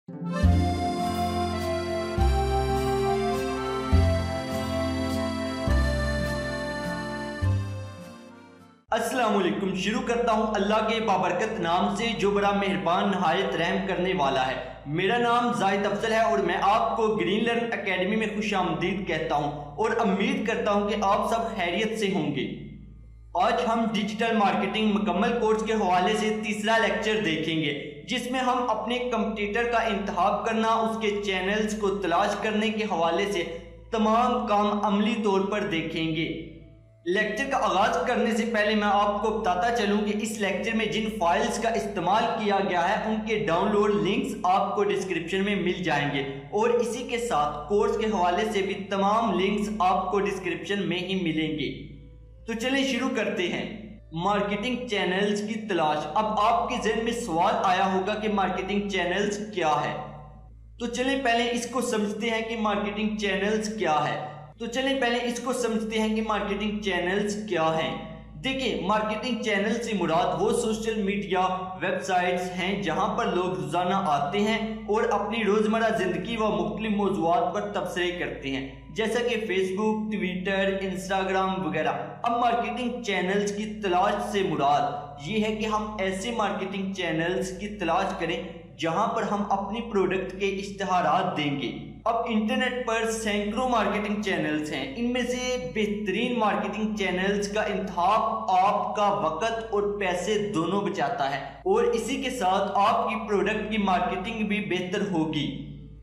अस्सलाम वालेकुम। शुरू करता हूँ अल्लाह के बाबरकत नाम से जो बड़ा मेहरबान नहायत रहम करने वाला है। मेरा नाम जाहिद अफजल है और मैं आपको ग्रीन लर्न एकेडमी में खुशामदीद कहता हूँ और उम्मीद करता हूँ कि आप सब खैरियत से होंगे। आज हम डिजिटल मार्केटिंग मुकम्मल कोर्स के हवाले से तीसरा लेक्चर देखेंगे, जिसमें हम अपने कंपटीटर का इंतखाब करना, उसके चैनल्स को तलाश करने के हवाले से तमाम काम अमली तौर पर देखेंगे। लेक्चर का आगाज करने से पहले मैं आपको बताता चलूं कि इस लेक्चर में जिन फाइल्स का इस्तेमाल किया गया है उनके डाउनलोड लिंक्स आपको डिस्क्रिप्शन में मिल जाएंगे और इसी के साथ कोर्स के हवाले से भी तमाम लिंक्स आपको डिस्क्रिप्शन में ही मिलेंगे। तो चलिए शुरू करते हैं। मार्केटिंग चैनल्स की तलाश। अब आपके ज़हन में सवाल आया होगा कि मार्केटिंग चैनल्स क्या है, तो चलिए पहले इसको समझते हैं कि मार्केटिंग चैनल्स क्या है। मार्केटिंग चैनल्स क्या हैं। देखिए, मार्केटिंग चैनल से मुराद वो सोशल मीडिया वेबसाइट्स हैं जहां पर लोग रोजाना आते हैं और अपनी रोजमर्रा जिंदगी व मुख्तलिफ मौज़ूआत पर तबसरे करते हैं, जैसा कि फेसबुक, ट्विटर, इंस्टाग्राम वगैरह। अब मार्केटिंग चैनल्स की तलाश से मुराद ये है कि हम ऐसे मार्केटिंग चैनल्स की तलाश करें जहां पर हम अपनी प्रोडक्ट के इश्तिहारात देंगे। अब इंटरनेट पर सैकड़ों मार्केटिंग चैनल्स हैं। इनमें से बेहतरीन मार्केटिंग चैनल्स का इंतखाब आपका वक्त और पैसे दोनों बचाता है और इसी के साथ आपकी प्रोडक्ट की मार्केटिंग भी बेहतर होगी।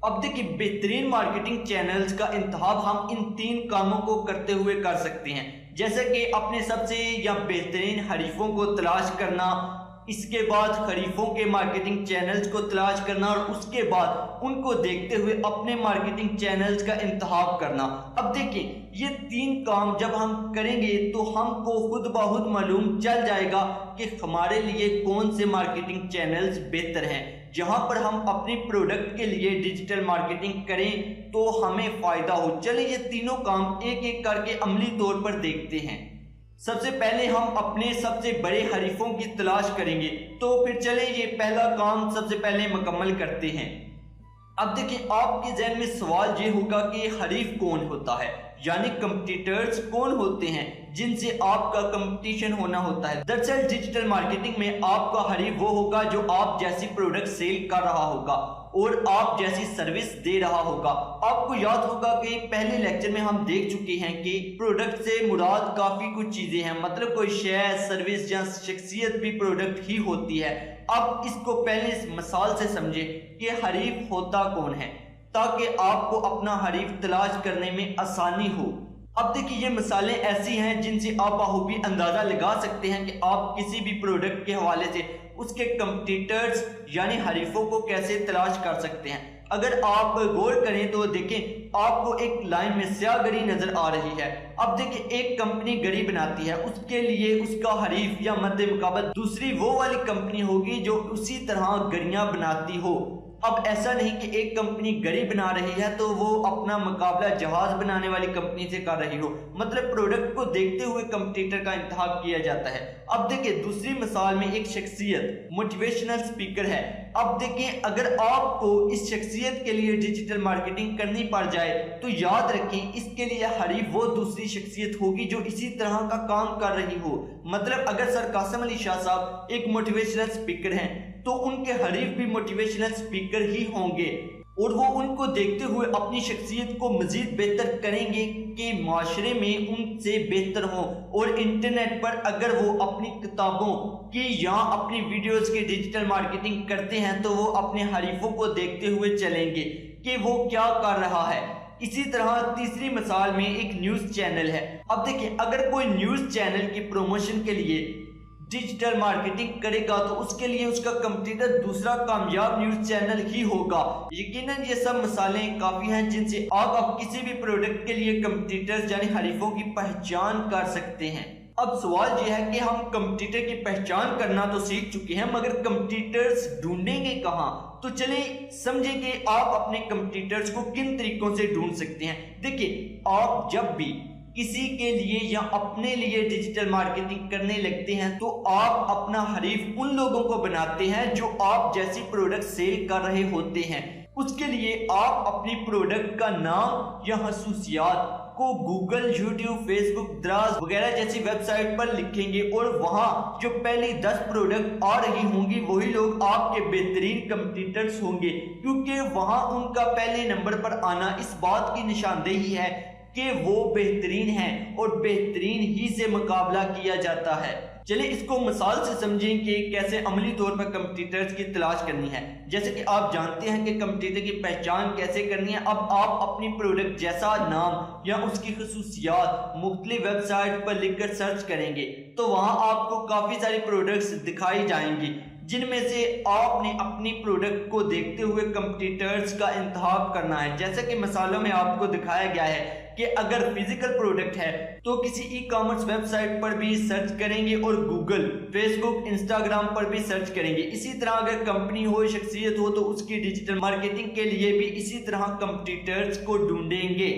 अब देखिए, बेहतरीन मार्केटिंग चैनल्स का इंतखाब हम इन 3 कामों को करते हुए कर सकते हैं, जैसे कि अपने सबसे या बेहतरीन हरीफों को तलाश करना, इसके बाद खरीफों के मार्केटिंग चैनल्स को तलाश करना और उसके बाद उनको देखते हुए अपने मार्केटिंग चैनल्स का इंतखाब करना। अब देखिए, ये 3 काम जब हम करेंगे तो हमको खुद ब खुद मालूम चल जाएगा कि हमारे लिए कौन से मार्केटिंग चैनल्स बेहतर हैं, जहां पर हम अपनी प्रोडक्ट के लिए डिजिटल मार्केटिंग करें तो हमें फायदा हो। चलिए ये तीनों काम एक एक करके अमली तौर पर देखते हैं। सबसे पहले हम अपने सबसे बड़े हरीफों की तलाश करेंगे, तो फिर चले ये पहला काम सबसे पहले मुकम्मल करते हैं। अब देखिए, आपके ज़हन में सवाल ये होगा कि हरीफ कौन होता है, यानी कंपटीटर्स कौन होते हैं जिनसे आपका कंपटीशन होना होता है। दरअसल डिजिटल मार्केटिंग में आपका हरीफ वो होगा जो आप जैसी प्रोडक्ट सेल कर रहा होगा और आप जैसी सर्विस दे रहा होगा। आपको याद होगा कि पहले लेक्चर में हम देख चुके हैं कि प्रोडक्ट से मुराद काफी कुछ चीजें हैं, मतलब कोई शेयर, सर्विस या शख्सियत भी प्रोडक्ट ही होती है। अब इसको पहले इस मिसाल से समझे कि हरीफ होता कौन है, ताकि आपको अपना हरीफ तलाश करने में आसानी हो। अब देखिए, ये मिसालें ऐसी हैं जिनसे आप बखूबी अंदाजा लगा सकते हैं कि आप किसी भी प्रोडक्ट के हवाले से उसके कंपटीटर्स यानी हरीफों को कैसे तलाश कर सकते हैं। अगर आप गौर करें तो देखें, आपको एक लाइन में स्याह गरी नजर आ रही है। अब देखिए, एक कंपनी गरी बनाती है, उसके लिए उसका हरीफ या मद्दे मुकाबला दूसरी वो वाली कंपनी होगी जो उसी तरह गरियां बनाती हो। अब ऐसा नहीं कि एक कंपनी गरी बना रही है तो वो अपना मुकाबला जहाज बनाने वाली कंपनी से कर रही हो, मतलब प्रोडक्ट को देखते हुए कंपटीटर का इंतखाब किया जाता है। अब देखिए, दूसरी मिसाल में एक शख्सियत मोटिवेशनल स्पीकर है। अब देखिए, अगर आपको इस शख्सियत के लिए डिजिटल मार्केटिंग करनी पड़ जाए तो याद रखें, इसके लिए हरीफ वो दूसरी शख्सियत होगी जो इसी तरह का काम कर रही हो। मतलब अगर सर कासिम अली शाह साहब एक मोटिवेशनल स्पीकर हैं तो उनके हरीफ भी मोटिवेशनल स्पीकर ही होंगे और वो उनको देखते हुए अपनी शख्सियत को मजीद बेहतर करेंगे कि माशरे में उनसे बेहतर हो। और इंटरनेट पर अगर वो अपनी किताबों की या अपनी वीडियोस की डिजिटल मार्केटिंग करते हैं तो वो अपने हरीफों को देखते हुए चलेंगे कि वो क्या कर रहा है। इसी तरह तीसरी मिसाल में एक न्यूज चैनल है। अब देखिए, अगर कोई न्यूज चैनल की प्रमोशन के लिए डिजिटल मार्केटिंग करेगा तो उसके लिए उसका कंपटीटर दूसरा कामयाब न्यूज चैनल ही होगा। यकीनन ये सब मिसालें काफी हैं जिनसे आप किसी भी प्रोडक्ट के लिए कंपटीटर्स यानी हरीफों की पहचान कर सकते हैं। अब सवाल यह है कि हम कंपटीटर की पहचान करना तो सीख चुके हैं, मगर कंपटीटर्स ढूंढेंगे कहाँ? तो चलिए समझे कि आप अपने कंपटीटर्स को किन तरीकों से ढूंढ सकते हैं। देखिए, आप जब भी किसी के लिए या अपने लिए डिजिटल मार्केटिंग करने लगते हैं तो आप अपना हरीफ उन लोगों को बनाते हैं जो आप जैसी प्रोडक्ट सेल कर रहे होते हैं। उसके लिए आप अपनी प्रोडक्ट का नाम या खसूसियात को गूगल, यूट्यूब, फेसबुक, द्राज वगैरह जैसी वेबसाइट पर लिखेंगे और वहां जो पहली 10 प्रोडक्ट आ रही होंगी वही लोग आपके बेहतरीन कंपटीटर्स होंगे, क्योंकि वहां उनका पहले नंबर पर आना इस बात की निशानदेही है कि वो बेहतरीन हैं और बेहतरीन ही से मुकाबला किया जाता है। चलिए इसको मिसाल से समझें कि कैसे अमली तौर पर कंपटीटर्स की तलाश करनी है। जैसे कि आप जानते हैं कि कंपटीटर की पहचान कैसे करनी है। अब आप अपनी प्रोडक्ट जैसा नाम या उसकी खसूसियात मुख्तलिफ वेबसाइट पर लिखकर सर्च करेंगे तो वहां आपको काफी सारी प्रोडक्ट्स दिखाई जाएंगी, जिनमें से आपने अपनी प्रोडक्ट को देखते हुए कंपटीटर्स का इंतखाब करना है। जैसे कि मिसालों में आपको दिखाया गया है कि अगर फिजिकल प्रोडक्ट है तो किसी ई कॉमर्स वेबसाइट पर भी सर्च करेंगे और गूगल, फेसबुक, इंस्टाग्राम पर भी सर्च करेंगे। इसी तरह अगर कंपनी हो, शख्सियत हो तो उसकी डिजिटल मार्केटिंग के लिए भी इसी तरह कंपटीटर्स को ढूंढेंगे।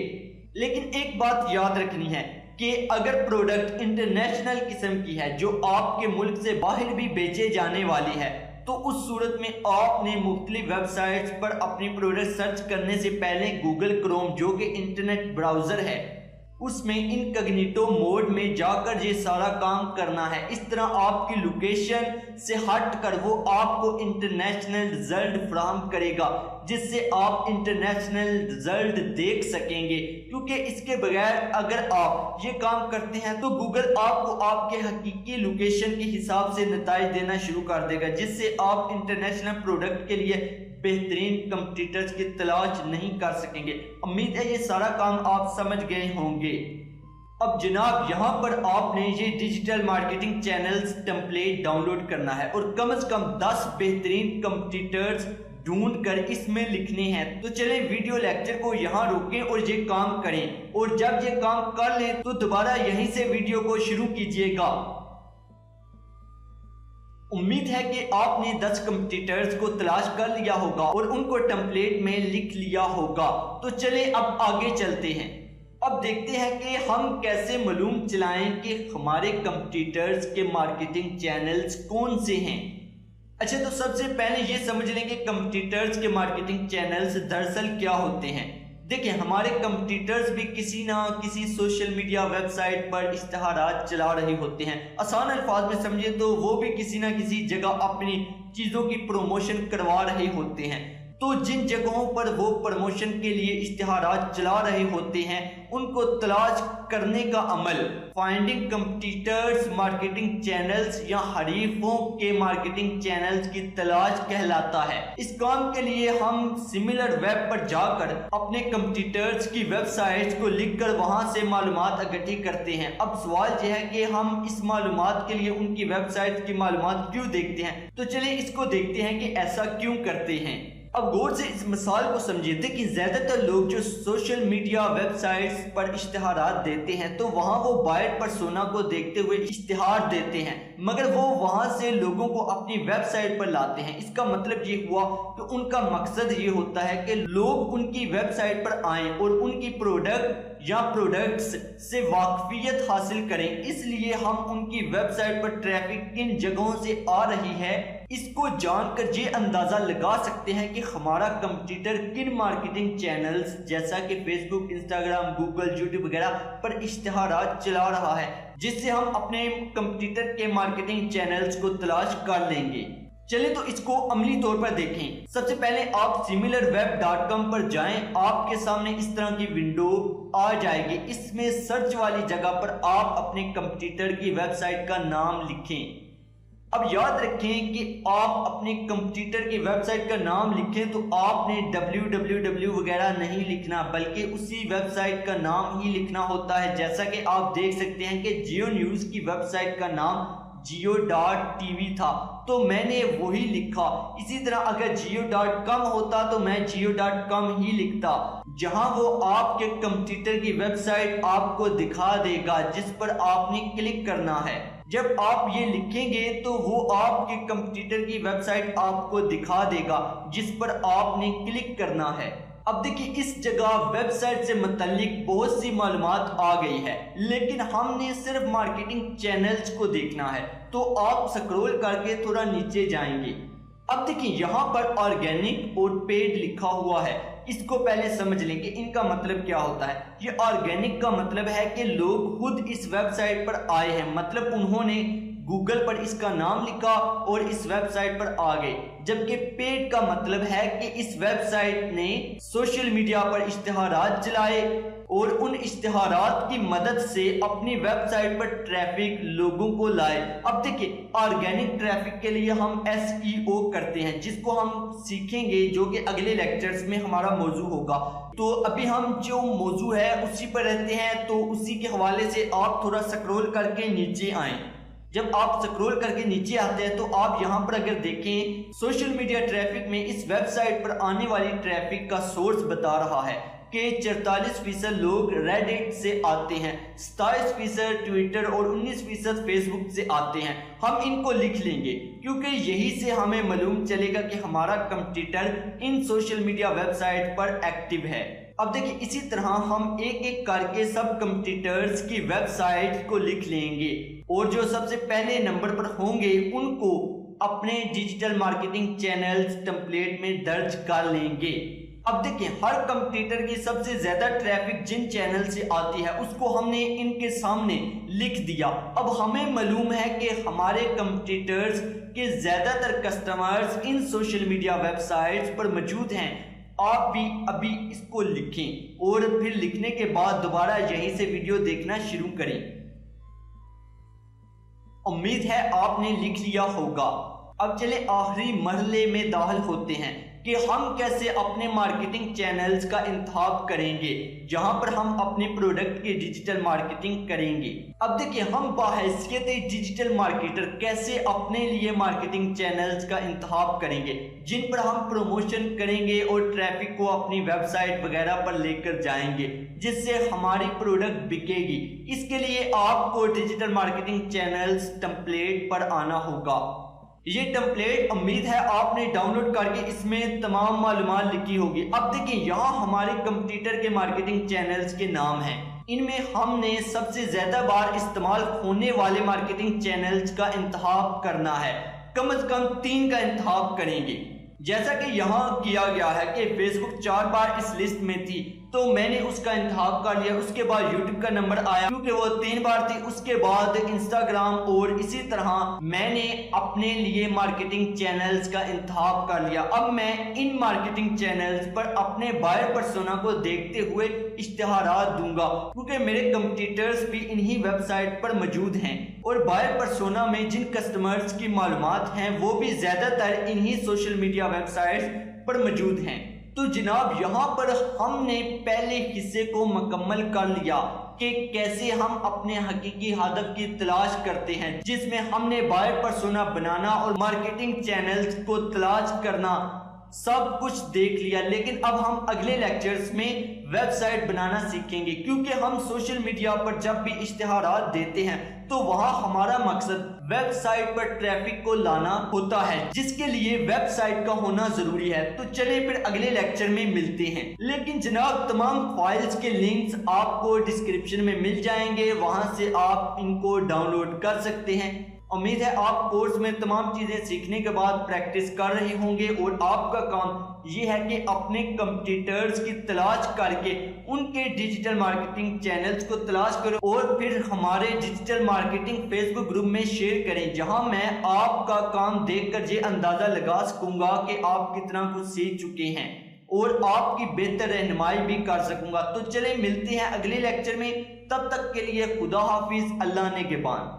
लेकिन एक बात याद रखनी है कि अगर प्रोडक्ट इंटरनेशनल किस्म की है जो आपके मुल्क से बाहर भी बेचे जाने वाली है तो उस सूरत में आपने मुख्तलिफ वेबसाइट्स पर अपनी प्रोडक्ट सर्च करने से पहले गूगल क्रोम जो कि इंटरनेट ब्राउजर है उसमें इनकॉग्निटो मोड में जाकर ये सारा काम करना है। इस तरह आपकी लोकेशन से हट कर वो आपको इंटरनेशनल रिजल्ट फराहम करेगा जिससे आप इंटरनेशनल रिजल्ट देख सकेंगे, क्योंकि इसके बगैर अगर आप ये काम करते हैं तो गूगल आपको आपके हकीकी लोकेशन के हिसाब से नताइज देना शुरू कर देगा, जिससे आप इंटरनेशनल प्रोडक्ट के लिए बेहतरीन कंपटीटर्स की तलाश नहीं कर सकेंगे। उम्मीद है ये सारा काम आप समझ गए होंगे। अब जनाब यहाँ पर आपने ये digital marketing channels template download करना है और कम से कम 10 बेहतरीन कंपटीटर्स ढूंढ कर इसमें लिखने हैं। तो चले वीडियो लेक्चर को यहाँ रोकें और ये काम करें, और जब ये काम कर लें तो दोबारा यहीं से वीडियो को शुरू कीजिएगा। उम्मीद है कि आपने 10 कंपटीटर्स को तलाश कर लिया होगा और उनको टेम्पलेट में लिख लिया होगा। तो चले अब आगे चलते हैं। अब देखते हैं कि हम कैसे मालूम चलाएं कि हमारे कंपटीटर्स के मार्केटिंग चैनल्स कौन से हैं। अच्छा, तो सबसे पहले ये समझ लें कि कंपटीटर्स के मार्केटिंग चैनल्स दरअसल क्या होते हैं। देखिए, हमारे कंपटीटर्स भी किसी ना किसी सोशल मीडिया वेबसाइट पर इश्तहारात चला रहे होते हैं। आसान अल्फाज में समझे तो वो भी किसी ना किसी जगह अपनी चीज़ों की प्रमोशन करवा रहे होते हैं। तो जिन जगहों पर वो प्रमोशन के लिए इश्तिहारात चला रहे होते हैं उनको तलाश करने का अमल फाइंडिंग कंपटीटर्स मार्केटिंग चैनल्स या हरीफों के मार्केटिंग चैनल्स की तलाश कहलाता है। इस काम के लिए हम सिमिलर वेब पर जाकर अपने कंपटीटर्स की वेबसाइट्स को लिखकर वहां से मालूमात इकट्ठी करते हैं। अब सवाल यह है कि हम इस मालूमात के लिए उनकी वेबसाइट की मालूमात क्यों देखते हैं। तो चलिए इसको देखते हैं कि ऐसा क्यों करते हैं। अब गौर से इस मिसाल को समझिए। देखिए, ज्यादातर लोग जो सोशल मीडिया वेबसाइट्स पर इश्तिहारात देते हैं तो वहां वो बायर पर्सोना को देखते हुए इश्तिहार देते हैं, मगर वो वहां से लोगों को अपनी वेबसाइट पर लाते हैं। इसका मतलब ये हुआ कि उनका मकसद ये होता है कि लोग उनकी वेबसाइट पर आएं और उनकी प्रोडक्ट या प्रोडक्ट्स से वाकफियत हासिल करें। इसलिए हम उनकी वेबसाइट पर ट्रैफिक किन जगहों से आ रही है इसको जानकर ये अंदाजा लगा सकते हैं कि हमारा कंपटीटर किन मार्केटिंग चैनल्स जैसा कि फेसबुक, इंस्टाग्राम, गूगल, यूट्यूब वगैरह पर इश्तिहारात चला रहा है, जिससे हम अपने कंपटीटर के मार्केटिंग चैनल्स को तलाश कर लेंगे। चलिए तो इसको अमली तौर पर देखें। सबसे पहले आप similarweb.com पर जाएं। आपके सामने इस तरह की विंडो आ जाएगी। इसमें सर्च वाली जगह पर आप अपने कंपटीटर की वेबसाइट का नाम लिखें। अब याद रखें कि आप अपने कंपटीटर की वेबसाइट का नाम लिखें तो आपने www वगैरह नहीं लिखना, बल्कि उसी वेबसाइट का नाम ही लिखना होता है। जैसा कि आप देख सकते हैं कि जियो न्यूज़ की वेबसाइट का नाम जियो.tv था तो मैंने वही लिखा। इसी तरह अगर जियो.com होता तो मैं जियो.com ही लिखता, जहां वो आपके कंप्यूटर की वेबसाइट आपको दिखा देगा जिस पर आपने क्लिक करना है। जब आप ये लिखेंगे तो वो आपके कंप्यूटर की वेबसाइट आपको दिखा देगा जिस पर आपने क्लिक करना है। اب دیکھیں اس جگہ ویب سائٹ سے متعلق بہت سی معلومات آ گئی ہے، لیکن ہم نے صرف مارکیٹنگ چینلز کو دیکھنا ہے، تو آپ سکرول کر کے تھوڑا نیچے جائیں گے۔ اب دیکھیں یہاں پر آرگینک اور پیڈ لکھا ہوا ہے، اس کو پہلے سمجھ لیں کہ ان کا مطلب کیا ہوتا ہے۔ یہ آرگینک کا مطلب ہے کہ لوگ خود اس ویب سائٹ پر آئے ہیں، مطلب انہوں نے گوگل پر اس کا نام لکھا اور اس ویب سائٹ پر آ گئے، جبکہ پیڈ کا مطلب ہے کہ اس ویب سائٹ نے سوشل میڈیا پر اشتہارات چلائے اور ان اشتہارات کی مدد سے اپنی ویب سائٹ پر ٹریفک لوگوں کو لائے۔ اب دیکھیں آرگینک ٹریفک کے لیے ہم SEO کرتے ہیں، جس کو ہم سیکھیں گے جو کہ اگلے لیکچرز میں ہمارا موضوع ہوگا۔ تو ابھی ہم جو موضوع ہے اسی پر رہتے ہیں، تو اسی کے حوالے سے آپ تھوڑا سکرول کر کے نیچے آئیں۔ جب آپ سکرول کر کے نیچے آتے ہیں تو آپ یہاں پر اگر دیکھیں سوشل میڈیا ٹریفک میں اس ویب سائٹ پر آنے والی ٹریفک کا سورس بتا رہا ہے کہ 44% لوگ ریڈٹ سے آتے ہیں، 27% ٹویٹر اور 19% فیس بک سے آتے ہیں۔ ہم ان کو لکھ لیں گے کیونکہ یہی سے ہمیں معلوم چلے گا کہ ہمارا کمپٹیٹر ان سوشل میڈیا ویب سائٹ پر ایکٹیو ہے۔ اب دیکھیں اسی طرح ہم ایک ایک کر کے سب کمپٹیٹرز کی ویب سائٹ کو لکھ لیں گے اور جو سب سے پہلے نمبر پر ہوں گے ان کو اپنے ڈیجیٹل مارکیٹنگ چینلز ٹیمپلیٹ میں درج کر لیں گے۔ اب دیکھیں ہر کمپٹیٹر کی سب سے زیادہ ٹریفک جن چینل سے آتی ہے اس کو ہم نے ان کے سامنے لکھ دیا۔ اب ہمیں معلوم ہے کہ ہمارے کمپٹیٹرز کے زیادہ تر کسٹمرز ان سوشل میڈیا ویب سائٹس پر موجود ہیں۔ آپ بھی ابھی اس کو لکھیں اور پھر لکھنے کے بعد دوبارہ یہیں سے ویڈیو دیکھنا شروع کریں۔ امید ہے آپ نے لکھ لیا ہوگا۔ اب چلے آخری مرحلے میں داخل ہوتے ہیں کہ ہم کیسے اپنے مارکیٹنگ چینلز کا انتخاب کریں گے جہاں پر ہم اپنے پروڈکٹ کی ڈیجیٹل مارکیٹنگ کریں گے۔ اب دیکھیں ہم بحیثیت ڈیجیٹل مارکیٹر کیسے اپنے لیے مارکیٹنگ چینلز کا انتخاب کریں گے جن پر ہم پروموشن کریں گے اور ٹریفک کو اپنی ویب سائٹ وغیرہ پر لے کر جائیں گے جس سے ہماری پروڈکٹ بکے گی۔ اس کے لیے آپ کو ڈیجیٹل مارکیٹنگ چینلز ٹیمپلیٹ پر آنا ہوگا۔ یہ ٹیمپلیٹ امید ہے آپ نے ڈاؤن لوڈ کر کے اس میں تمام معلومات لکھی ہوگی۔ اب دیکھیں یہاں ہمارے کمپٹیٹر کے مارکیٹنگ چینلز کے نام ہیں، ان میں ہم نے سب سے زیادہ بار استعمال ہونے والے مارکیٹنگ چینلز کا انتخاب کرنا ہے، کم از کم 3 کا انتخاب کریں گے۔ جیسا کہ یہاں کیا گیا ہے کہ فیس بک 4 بار اس لسٹ میں تھی تو میں نے اس کا انتخاب کر لیا، اس کے بعد یوٹیوب کا نمبر آیا کیونکہ وہ 3 بار تھی، اس کے بعد انسٹاگرام، اور اسی طرح میں نے اپنے لیے مارکیٹنگ چینلز کا انتخاب کر لیا۔ اب میں ان مارکیٹنگ چینلز پر اپنے بائر پرسونا کو دیکھتے ہوئے اشتہارات دوں گا کیونکہ میرے کمپٹیٹرز بھی انہی ویب سائٹ پر موجود ہیں اور بائر پرسونا میں جن کسٹمرز کی معلومات ہیں وہ بھی زیادہ تر انہی سوشل میڈیا ویب سائٹس پر موجود ہیں۔ تو جناب یہاں پر ہم نے پہلے حصے کو مکمل کر لیا کہ کیسے ہم اپنے حقیقی ہدف کی تلاش کرتے ہیں، جس میں ہم نے بائر پرسونا بنانا اور مارکیٹنگ چینلز کو تلاش کرنا سب کچھ دیکھ لیا۔ لیکن اب ہم اگلے لیکچرز میں ویب سائٹ بنانا سیکھیں گے کیونکہ ہم سوشل میڈیا پر جب بھی اشتہارات دیتے ہیں تو وہاں ہمارا مقصد ویب سائٹ پر ٹریفک کو لانا ہوتا ہے، جس کے لیے ویب سائٹ کا ہونا ضروری ہے۔ تو چلیں پھر اگلے لیکچر میں ملتے ہیں۔ لیکن جناب تمام فائلز کے لنکس آپ کو ڈسکرپشن میں مل جائیں گے، وہاں سے آپ ان کو ڈاؤن لوڈ کر سکتے ہیں۔ امید ہے آپ کورس میں تمام چیزیں سیکھنے کے بعد پریکٹس کر رہے ہوں گے اور آپ کا کام یہ ہے کہ اپنے کمپٹیٹرز کی تلاش کر کے ان کے ڈیجیٹل مارکیٹنگ چینلز کو تلاش کرو اور پھر ہمارے ڈیجیٹل مارکیٹنگ فیس بک گروپ میں شیئر کریں، جہاں میں آپ کا کام دیکھ کر یہ اندازہ لگا سکوں گا کہ آپ کتنا کچھ سیکھ چکے ہیں اور آپ کی بہتر رہنمائی بھی کر سکوں گا۔ تو چلیں ملتے ہیں اگلے لیکچر میں، تب تک کے لیے خدا حافظ، اللہ نگہبان۔